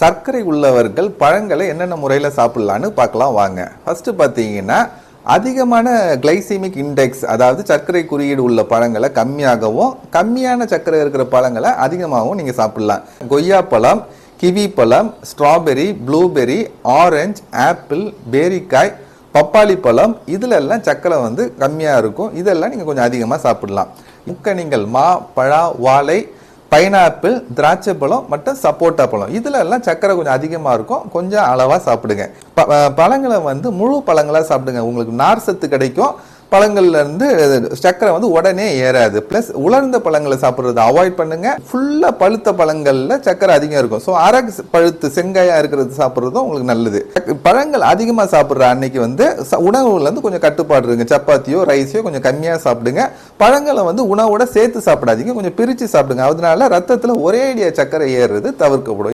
சர்க்கரை உள்ளவர்கள் பழங்களை என்னென்ன முறையில் சாப்பிடலான்னு பார்க்கலாம் வாங்க. ஃபர்ஸ்ட் பார்த்தீங்கன்னா அதிகமான கிளைசிமிக் இண்டெக்ஸ், அதாவது சர்க்கரை குறியீடு உள்ள பழங்களை கம்மியாகவும் கம்மியான சர்க்கரை இருக்கிற பழங்களை அதிகமாகவும் நீங்கள் சாப்பிடலாம். கொய்யா பழம், கிவி பழம், ஸ்ட்ராபெரி, ப்ளூபெரி, ஆரஞ்சு, ஆப்பிள், பேரிக்காய், பப்பாளி பழம், இதுல எல்லாம் சர்க்கரை கம்மியாக இருக்கும். இதெல்லாம் நீங்கள் கொஞ்சம் அதிகமாக சாப்பிடலாம். முக்கணிகள், மா, பழா, வாழை, பைனாப்பிள், திராட்சை பழம் மற்றும் சப்போட்டா பழம், இதுல எல்லாம் சர்க்கரை கொஞ்சம் அதிகமாக இருக்கும். கொஞ்சம் அளவாக சாப்பிடுங்க. பழங்களை முழு பழங்களாக சாப்பிடுங்க. உங்களுக்கு நார் சத்து கிடைக்கும். பழங்கள்ல இருந்து சர்க்கரை உடனே ஏறாது. பிளஸ் உலர்ந்த பழங்களை சாப்பிட்றத அவாய்ட் பண்ணுங்க. ஃபுல்லா பழுத்த பழங்கள்ல சர்க்கரை அதிகம் இருக்கும். ஸோ அரை பழுத்து செங்காயா இருக்கிறது சாப்பிட்றதும் உங்களுக்கு நல்லது. பழங்கள் அதிகமா சாப்பிட்ற அன்னைக்கு உணவுல கொஞ்சம் கட்டுப்பாடு இருங்க. சப்பாத்தியோ ரைஸையோ கொஞ்சம் கம்மியா சாப்பிடுங்க. பழங்களை உணவோட சேர்த்து சாப்பிடாதீங்க, கொஞ்சம் பிரிச்சு சாப்பிடுங்க. அதனால ரத்தத்துல ஒரே அடியா சர்க்கரை ஏறுறது தவிர்க்கப்படும்.